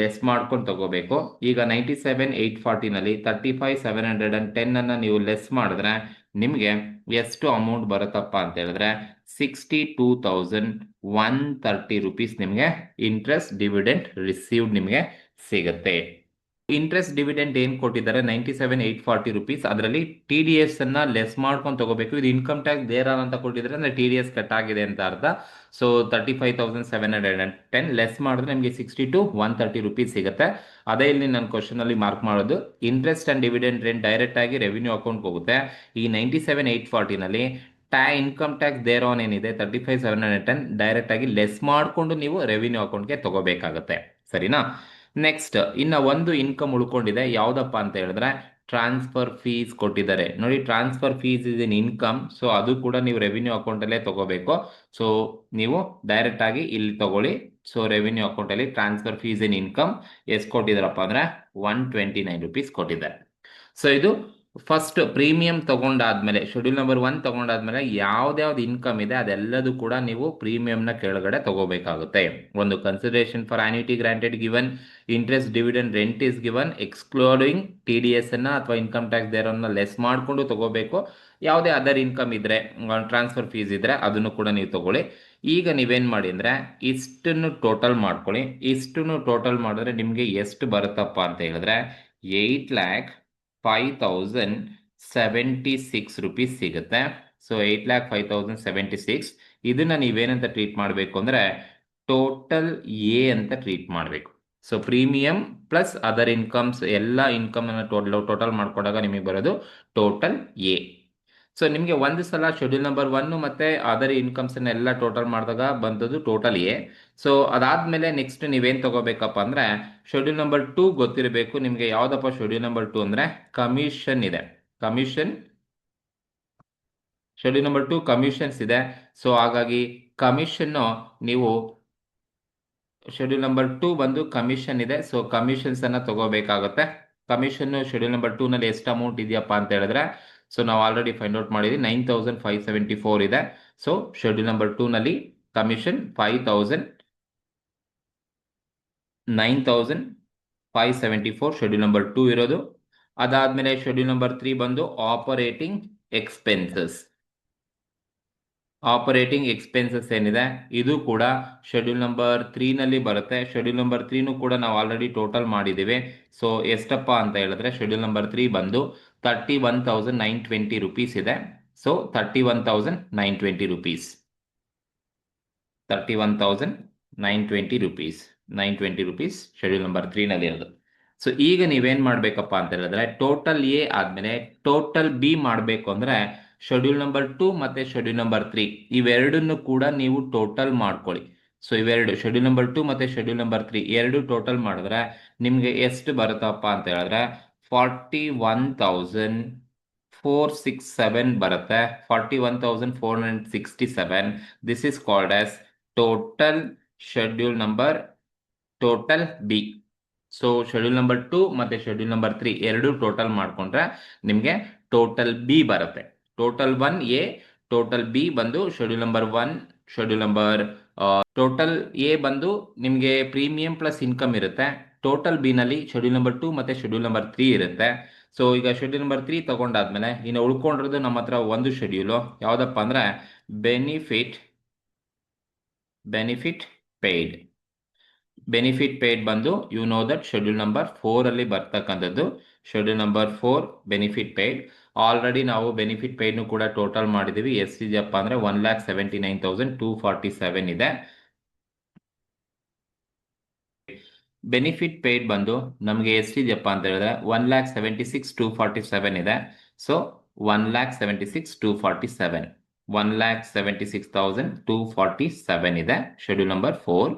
ಲೆಸ್ ಮಾಡ್ಕೊಂಡು ತಗೋಬೇಕು. ಈಗ 97,840 ನಲ್ಲಿ 35,710 ಅನ್ನ ನೀವು ಲೆಸ್ ಮಾಡಿದ್ರೆ ನಿಮ್ಗೆ ಎಷ್ಟು ಅಮೌಂಟ್ ಬರುತ್ತಪ್ಪ ಅಂತ ಹೇಳಿದ್ರೆ 62,130 rupees ನಿಮ್ಗೆ ಇಂಟ್ರೆಸ್ಟ್ ಡಿವಿಡೆಂಟ್ ರಿಸೀವ್ಡ್ ನಿಮ್ಗೆ ಸಿಗುತ್ತೆ. ಇಂಟ್ರೆಸ್ಟ್ ಡಿವಿಡೆಂಟ್ ಏನ್ ಕೊಟ್ಟಿದ್ದಾರೆ 97,840 rupees, ಅದರಲ್ಲಿ TDS ಅನ್ನ ಲೆಸ್ ಮಾಡ್ಕೊಂಡು ತಗೋಬೇಕು. ಇದು ಇನ್ಕಮ್ ಟ್ಯಾಕ್ಸ್ ದೇರ್ ಆನ್ ಅಂತ ಕೊಟ್ಟಿದ್ರೆ ಅಂದ್ರೆ TDS ಕಟ್ ಆಗಿದೆ ಅಂತ ಅರ್ಥ. ಸೊ 35,710 ಲೆಸ್ ಮಾಡಿದ್ರೆ ನಿಮಗೆ 62,130 rupees ಸಿಗುತ್ತೆ. ಅದೇ ಇಲ್ಲಿ ನನ್ನ ಕ್ವಶನ್ ಅಲ್ಲಿ ಮಾರ್ಕ್ ಮಾಡೋದು, interest and dividend rate direct ಆಗಿ ರೆವಿನ್ಯೂ ಅಕೌಂಟ್ ಹೋಗುತ್ತೆ. ಈ 97,840 ನಲ್ಲಿ ಇನ್ಕಮ್ ಟ್ಯಾಕ್ಸ್ ದೇರ್ ಆನ್ ಏನಿದೆ 35,710 ಡೈರೆಕ್ಟ್ ಆಗಿ ಲೆಸ್ ಮಾಡಿಕೊಂಡು ನೀವು ರೆವಿನ್ಯೂ ಅಕೌಂಟ್ಗೆ ತಗೋಬೇಕಾಗುತ್ತೆ. ಸರಿನಾ? ನೆಕ್ಸ್ಟ್ ಇನ್ನ ಒಂದು ಇನ್ಕಮ್ ಉಳ್ಕೊಂಡಿದೆ, ಯಾವ್ದಪ್ಪ ಅಂತ ಹೇಳಿದ್ರೆ ಟ್ರಾನ್ಸ್ಫರ್ ಫೀಸ್ ಕೊಟ್ಟಿದ್ದಾರೆ ನೋಡಿ. Transfer fees is in income. So ಅದು ಕೂಡ ನೀವು ರೆವಿನ್ಯೂ ಅಕೌಂಟ್ ಅಲ್ಲೇ ತಗೋಬೇಕು. ಸೊ ನೀವು ಡೈರೆಕ್ಟ್ ಆಗಿ ಇಲ್ಲಿ ತಗೊಳ್ಳಿ. ಸೊ ರೆವಿನ್ಯೂ ಅಕೌಂಟ್ ಅಲ್ಲಿ ಟ್ರಾನ್ಸ್ಫರ್ ಫೀಸ್ ಇನ್ ಇನ್ಕಮ್ ಎಷ್ಟು ಕೊಟ್ಟಿದಾರಪ್ಪ ಅಂದ್ರೆ 129 rupees ಕೊಟ್ಟಿದ್ದಾರೆ. ಸೊ ಇದು ಫಸ್ಟ್ ಪ್ರೀಮಿಯಂ ತಗೊಂಡಾದ್ಮೇಲೆ, ಶೆಡ್ಯೂಲ್ ನಂಬರ್ 1 ತಗೊಂಡಾದ್ಮೇಲೆ ಯಾವ್ದಾವ್ದು ಇನ್ಕಮ್ ಇದೆ ಅದೆಲ್ಲದೂ ಕೂಡ ನೀವು ಪ್ರೀಮಿಯಂನ ಕೆಳಗಡೆ ತಗೋಬೇಕಾಗುತ್ತೆ. ಒಂದು consideration for annuity granted given, interest dividend rent is given excluding TDS ಅನ್ನ ಅಥವಾ ಇನ್ಕಮ್ ಟ್ಯಾಕ್ಸ್ ದೇರನ್ನ ಲೆಸ್ ಮಾಡಿಕೊಂಡು ತಗೋಬೇಕು. ಯಾವುದೇ ಅದರ್ ಇನ್ಕಮ್ ಇದ್ರೆ, ಟ್ರಾನ್ಸ್ಫರ್ ಫೀಸ್ ಇದ್ರೆ ಅದನ್ನು ಕೂಡ ನೀವು ತಗೊಳ್ಳಿ. ಈಗ ನೀವೇನ್ ಮಾಡಿ ಅಂದ್ರೆ ಇಷ್ಟನ್ನು ಟೋಟಲ್ ಮಾಡ್ಕೊಳ್ಳಿ. ಇಷ್ಟನ್ನು ಟೋಟಲ್ ಮಾಡಿದ್ರೆ ನಿಮ್ಗೆ ಎಷ್ಟು ಬರುತ್ತಪ್ಪ ಅಂತ ಹೇಳಿದ್ರೆ 8,05,076 rupees ಸಿಗುತ್ತೆ. ಸೊ 8,05,076 ಇದನ್ನ ನೀವೇನಂತ ಟ್ರೀಟ್ ಮಾಡಬೇಕು ಅಂದ್ರೆ ಟೋಟಲ್ ಎ ಅಂತ ಟ್ರೀಟ್ ಮಾಡಬೇಕು. So premium plus other incomes ಎಲ್ಲ ಇನ್ಕಮ್ ಅನ್ನ ಟೋಟಲ್ ಮಾಡ್ಕೊಂಡಾಗ ನಿಮಗೆ ಬರೋದು ಟೋಟಲ್ ಎ. ಸೊ ನಿಮಗೆ ಒಂದು ಸಲ ಶೆಡ್ಯೂಲ್ ನಂಬರ್ 1 ಮತ್ತೆ ಅದರ್ ಇನ್ಕಮ್ಸ್ ಎಲ್ಲ ಟೋಟಲ್ ಮಾಡಿದಾಗ ಬಂದದ್ದು ಟೋಟಲ್ ಎ. ಸೊ ಅದಾದ್ಮೇಲೆ ನೆಕ್ಸ್ಟ್ ನೀವೇನ್ ತಗೋಬೇಕಪ್ಪ ಅಂದ್ರೆ ಶೆಡ್ಯೂಲ್ ನಂಬರ್ 2 ಗೊತ್ತಿರಬೇಕು ನಿಮ್ಗೆ. ಯಾವ್ದಪ್ಪ ಶೆಡ್ಯೂಲ್ ನಂಬರ್ 2 ಅಂದ್ರೆ ಕಮಿಷನ್ ಇದೆ. ಕಮಿಷನ್ ಶೆಡ್ಯೂಲ್ ನಂಬರ್ 2 ಕಮಿಷನ್ಸ್ ಇದೆ. ಸೊ ಹಾಗಾಗಿ ಕಮಿಷನ್ ನೀವು ಶೆಡ್ಯೂಲ್ ನಂಬರ್ 2 ಬಂದು ಕಮಿಷನ್ ಇದೆ. ಸೊ ಕಮಿಷನ್ಸ್ ಅನ್ನ ತಗೋಬೇಕಾಗುತ್ತೆ. ಕಮಿಷನ್ ಶೆಡ್ಯೂಲ್ ನಂಬರ್ 2 ನಲ್ಲಿ ಎಷ್ಟು ಅಮೌಂಟ್ ಇದೆಯಪ್ಪ ಅಂತ ಹೇಳಿದ್ರೆ, ಸೊ ನಾವು ಆಲ್ರೆಡಿ ಫೈಂಡ್ ಔಟ್ ಮಾಡಿದ್ವಿ 9,574 ಇದೆ. ಸೊ ಶೆಡ್ಯೂಲ್ ನಂಬರ್ 2 ನಲ್ಲಿ ಕಮಿಷನ್ 9,574 ಶೆಡ್ಯೂಲ್ ನಂಬರ್ 2 ಇರೋದು. ಅದಾದ್ಮೇಲೆ ಶೆಡ್ಯೂಲ್ ನಂಬರ್ 3 ಬಂದು ಆಪರೇಟಿಂಗ್ ಎಕ್ಸ್ಪೆನ್ಸಸ್. ಆಪರೇಟಿಂಗ್ ಎಕ್ಸ್ಪೆನ್ಸಸ್ ಏನಿದೆ ಇದು ಕೂಡ ಶೆಡ್ಯೂಲ್ ನಂಬರ್ 3 ನಲ್ಲಿ ಬರುತ್ತೆ. ಶೆಡ್ಯೂಲ್ ನಂಬರ್ 3 ಕೂಡ ನಾವು ಆಲ್ರೆಡಿ ಟೋಟಲ್ ಮಾಡಿದ್ದೀವಿ. ಸೊ ಎಷ್ಟಪ್ಪ ಅಂತ ಹೇಳಿದ್ರೆ ಶೆಡ್ಯೂಲ್ ನಂಬರ್ 3 ಬಂದು 31,920 rupees ಇದೆ. So 31,920 rupees. 31,920 rupees. 920 rupees schedule number 3 ನಲ್ಲಿ ಇರೋದು. ಸೊ ಈಗ ನೀವೇನ್ ಮಾಡ್ಬೇಕಪ್ಪ ಅಂತ ಹೇಳಿದ್ರೆ ಟೋಟಲ್ ಎ ಆದ್ಮೇಲೆ ಟೋಟಲ್ ಬಿ ಮಾಡಬೇಕು ಅಂದ್ರೆ ಶೆಡ್ಯೂಲ್ ನಂಬರ್ 2 ಮತ್ತೆ ಶೆಡ್ಯೂಲ್ ನಂಬರ್ 3 ಇವೆರಡನ್ನು ಕೂಡ ನೀವು ಟೋಟಲ್ ಮಾಡ್ಕೊಳ್ಳಿ. ಸೊ ಇವೆರಡು ಶೆಡ್ಯೂಲ್ ನಂಬರ್ 2 ಮತ್ತೆ ಶೆಡ್ಯೂಲ್ ನಂಬರ್ 3 ಎರಡು ಟೋಟಲ್ ಮಾಡಿದ್ರೆ ನಿಮ್ಗೆ ಎಷ್ಟು ಬರುತ್ತಪ್ಪ ಅಂತ ಹೇಳಿದ್ರೆ 41,467 ಬರುತ್ತೆ. 41,467. This is called as total schedule number total B. So schedule number 2 ಮತ್ತೆ ಶೆಡ್ಯೂಲ್ ನಂಬರ್ 3 ಎರಡು ಟೋಟಲ್ ಮಾಡ್ಕೊಂಡ್ರೆ ನಿಮಗೆ ಟೋಟಲ್ ಬಿ ಬರುತ್ತೆ. ಟೋಟಲ್ 1A, ಟೋಟಲ್ ಬಿ ಬಂದು schedule number 1, schedule number total A ಬಂದು ನಿಮಗೆ ಪ್ರೀಮಿಯಂ ಪ್ಲಸ್ ಇನ್ಕಮ್ ಇರುತ್ತೆ. ಟೋಟಲ್ ಬಿ ನಲ್ಲಿ ಶೆಡ್ಯೂಲ್ ನಂಬರ್ 2 ಮತ್ತೆ ಶೆಡ್ಯೂಲ್ ನಂಬರ್ 3 ಇರುತ್ತೆ. ಸೊ ಈಗ ಶೆಡ್ಯೂಲ್ ನಂಬರ್ 3 ತಗೊಂಡಾದ್ಮೇಲೆ ಇನ್ನು ಉಳ್ಕೊಂಡಿರೋದು ನಮ್ಮ ಹತ್ರ ಒಂದು ಶೆಡ್ಯೂಲು ಯಾವ್ದಪ್ಪ ಅಂದ್ರೆ ಬೆನಿಫಿಟ್ ಪೇಯ್ಡ್. ಬೆನಿಫಿಟ್ ಪೇಯ್ಡ್ ಬಂದು you know that schedule number 4 ಅಲ್ಲಿ ಬರ್ತಕ್ಕಂಥದ್ದು. Schedule number 4 benefit paid. Already ನಾವು ಬೆನಿಫಿಟ್ ಪೇಯ್ಡ್ನು ಕೂಡ ಟೋಟಲ್ ಮಾಡಿದ್ದೀವಿ. ಎಷ್ಟಿದೆಯಪ್ಪ ಅಂದ್ರೆ 1,79,247 ಇದೆ. ಬೆನಿಫಿಟ್ ಪೇಯ್ಡ್ ಬಂದು ನಮಗೆ ಎಷ್ಟಿದೆಯಪ್ಪ ಅಂತ ಹೇಳಿದ್ರೆ 1,76,247 ಇದೆ. ಸೊ 1,76,247, 1,76,247 ಇದೆ ಶೆಡ್ಯೂಲ್ ನಂಬರ್ 4.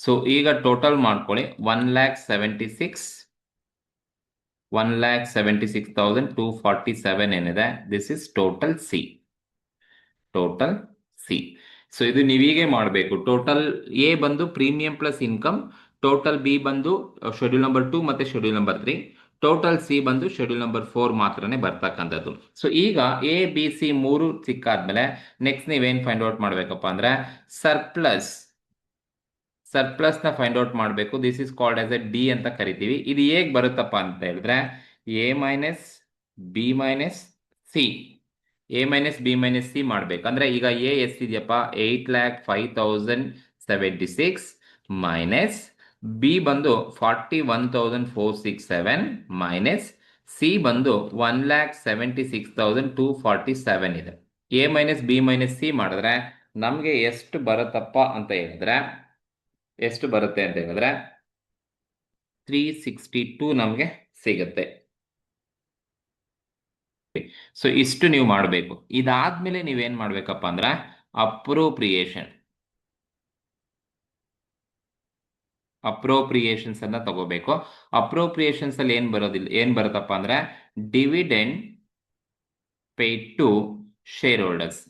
ಸೊ ಈಗ ಟೋಟಲ್ ಮಾಡ್ಕೊಳ್ಳಿ. 1,76,247 ಏನಿದೆ, this is total C. So ಇದು ನೀವೀಗೆ ಮಾಡಬೇಕು. ಟೋಟಲ್ ಎ ಬಂದು premium plus income, total B ಬಂದು ಶೆಡ್ಯೂಲ್ ನಂಬರ್ 2 ಮತ್ತೆ ಶೆಡ್ಯೂಲ್ ನಂಬರ್ 3, ಟೋಟಲ್ ಸಿ ಬಂದು ಶೆಡ್ಯೂಲ್ ನಂಬರ್ 4 ಮಾತ್ರನೇ ಬರ್ತಕ್ಕಂಥದ್ದು. ಸೊ ಈಗ ಎ ಬಿ ಸಿ 3 ಸಿಕ್ಕಾದ್ಮೇಲೆ ನೆಕ್ಸ್ಟ್ ನೀವೇನ್ ಫೈಂಡ್ ಔಟ್ ಮಾಡ್ಬೇಕಪ್ಪ ಅಂದ್ರೆ ಸರ್ಪ್ಲಸ್ ನ ಫೈಂಡ್ ಔಟ್ ಮಾಡಬೇಕು. This is called as A D ಅಂತ ಕರಿತೀವಿ. ಇದು ಹೇಗ್ ಬರುತ್ತಪ್ಪ ಅಂತ ಹೇಳಿದ್ರೆ A minus B minus C, A minus B minus C ಮಾಡ್ಬೇಕಂದ್ರೆ ಈಗ ಎ ಎಷ್ಟಿದೆಯಪ್ಪ 8,05,076 ಮೈನಸ್ ಬಿ ಬಂದು 41,467 ಮೈನಸ್ ಸಿ ಬಂದು 1,76,247 ಇದೆ. A minus B minus C ಮಾಡಿದ್ರೆ ನಮಗೆ ಎಷ್ಟು ಬರುತ್ತಪ್ಪ ಅಂತ ಹೇಳಿದ್ರೆ 362 ನಮಗೆ ಸಿಗುತ್ತೆ. ಸೊ ಇಷ್ಟು ನೀವು ಮಾಡಬೇಕು. ಇದಾದ್ಮೇಲೆ ನೀವೇನ್ ಮಾಡ್ಬೇಕಪ್ಪ ಅಂದ್ರೆ ಅಪ್ರೋಪ್ರಿಯೇಷನ್ಸ್ ಅನ್ನ ತಗೋಬೇಕು. ಅಪ್ರೋಪ್ರಿಯೇಷನ್ಸ್ ಅಲ್ಲಿ ಏನ್ ಬರುತ್ತಪ್ಪ ಅಂದ್ರೆ dividend paid to shareholders.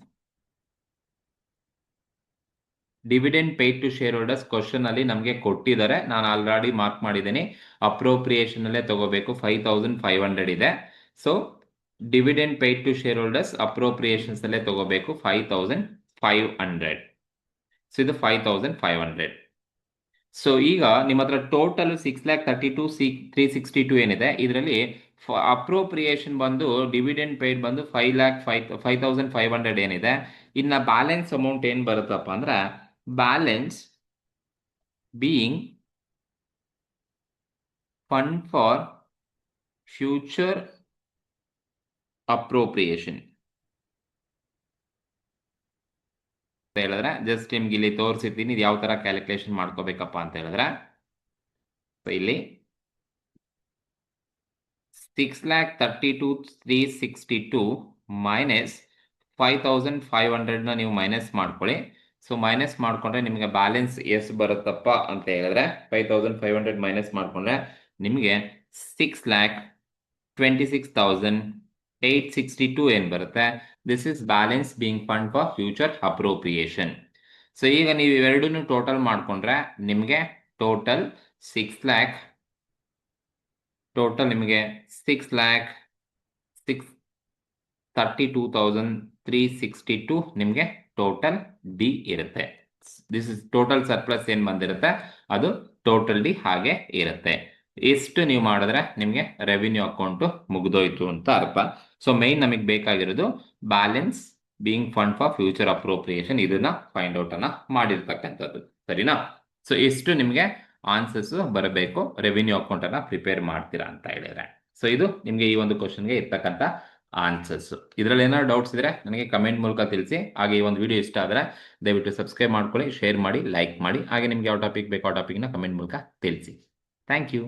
Dividend paid to shareholders question ಅಲ್ಲಿ ನಮಗೆ ಕೊಟ್ಟಿದ್ದಾರೆ. ನಾನು ಆಲ್ರೆಡಿ ಮಾರ್ಕ್ ಮಾಡಿದ್ದೀನಿ. ಅಪ್ರೋಪ್ರಿಯೇಷನ್ ಅಲ್ಲೇ ತಗೋಬೇಕು. 5,500 ಇದೆ. So dividend paid to shareholders appropriations ಅಲ್ಲೇ ತಗೋಬೇಕು 5,500. ಸೊ ಇದು 5,500. ಸೊ ಈಗ ನಿಮ್ಮ ಹತ್ರ ಟೋಟಲ್ 6,32,362 ಏನಿದೆ, ಇದರಲ್ಲಿ ಅಪ್ರೋಪ್ರಿಯೇಷನ್ ಬಂದು ಡಿವಿಡೆಂಡ್ ಪೇಯ್ಡ್ ಬಂದು 5,500 ಏನಿದೆ. ಇನ್ನ ಬ್ಯಾಲೆನ್ಸ್ ಅಮೌಂಟ್ ಏನ್ ಬರುತ್ತಪ್ಪ ಅಂದ್ರೆ balance being fund for future appropriation ಹೇಳಿದ್ರೆ ಜಸ್ಟ್ ನಿಮ್ಗೆ ಇಲ್ಲಿ ತೋರಿಸಿರ್ತೀನಿ ಇದು ಯಾವ ತರ ಕ್ಯಾಲ್ಕುಲೇಷನ್ ಮಾಡ್ಕೋಬೇಕಪ್ಪ ಅಂತ ಹೇಳಿದ್ರೆ ಇಲ್ಲಿ 6,32,362 ಮೈನಸ್ 5,500 ನೀವು ಮೈನಸ್ ಮಾಡ್ಕೊಳ್ಳಿ. ಸೊ ಮೈನಸ್ ಮಾಡ್ಕೊಂಡ್ರೆ ನಿಮಗೆ ಬ್ಯಾಲೆನ್ಸ್ ಎಷ್ಟು ಬರುತ್ತಪ್ಪ ಅಂತ ಹೇಳಿದ್ರೆ 5,500 ಮೈನಸ್ ಮಾಡ್ಕೊಂಡ್ರೆ ನಿಮಗೆ 6,26,862 ಏನ್ ಬರುತ್ತೆ. This is balance being fund for future appropriation. So ಈಗ ನೀವು ಇವೆರಡನ್ನು ಟೋಟಲ್ ಮಾಡ್ಕೊಂಡ್ರೆ ನಿಮಗೆ ಟೋಟಲ್ ನಿಮಗೆ 6,32,362 ನಿಮಗೆ ಟೋಟಲ್ ಡಿ ಇರುತ್ತೆ. ದಿಸ್ ಇಸ್ ಟೋಟಲ್ ಸರ್ಪ್ಲಸ್ ಏನ್ ಬಂದಿರುತ್ತೆ ಅದು ಟೋಟಲ್ ಡಿ ಹಾಗೆ ಇರುತ್ತೆ. ಎಷ್ಟು ನೀವು ಮಾಡಿದ್ರೆ ನಿಮಗೆ ರೆವಿನ್ಯೂ ಅಕೌಂಟ್ ಮುಗ್ದೋಯ್ತು ಅಂತ ಅರ್ಥ. ಸೊ ಮೈನ್ ನಮಗೆ ಬೇಕಾಗಿರೋದು balance being fund for future appropriation, ಇದನ್ನ ಫೈಂಡ್ ಔಟ್ ಅನ್ನ ಮಾಡಿರ್ತಕ್ಕಂಥದ್ದು. ಸರಿನಾ? ಸೊ ಎಷ್ಟು ನಿಮಗೆ ಆನ್ಸರ್ಸ್ ಬರಬೇಕು ರೆವಿನ್ಯೂ ಅಕೌಂಟ್ ಅನ್ನ ಪ್ರಿಪೇರ್ ಮಾಡ್ತೀರಾ ಅಂತ ಹೇಳಿದ್ರೆ. ಸೊ ಇದು ನಿಮಗೆ ಈ ಒಂದು ಕ್ವಶನ್ಗೆ ಇರ್ತಕ್ಕಂಥ ಆನ್ಸರ್ಸ್. ಇದರಲ್ಲಿ ಏನಾದ್ರು ಡೌಟ್ಸ್ ಇದ್ರೆ ನನಗೆ ಕಮೆಂಟ್ ಮೂಲಕ ತಿಳಿಸಿ. ಹಾಗೆ ಈ ಒಂದು ವಿಡಿಯೋ ಇಷ್ಟ ಆದರೆ ದಯವಿಟ್ಟು ಸಬ್ಸ್ಕ್ರೈಬ್ ಮಾಡ್ಕೊಳ್ಳಿ, ಶೇರ್ ಮಾಡಿ, ಲೈಕ್ ಮಾಡಿ. ಹಾಗೆ ನಿಮ್ಗೆ ಯಾವ ಟಾಪಿಕ್ ಬೇಕೋ ಆ ಟಾಪಿಕ್ನ ಕಮೆಂಟ್ ಮೂಲಕ ತಿಳಿಸಿ. Thank you.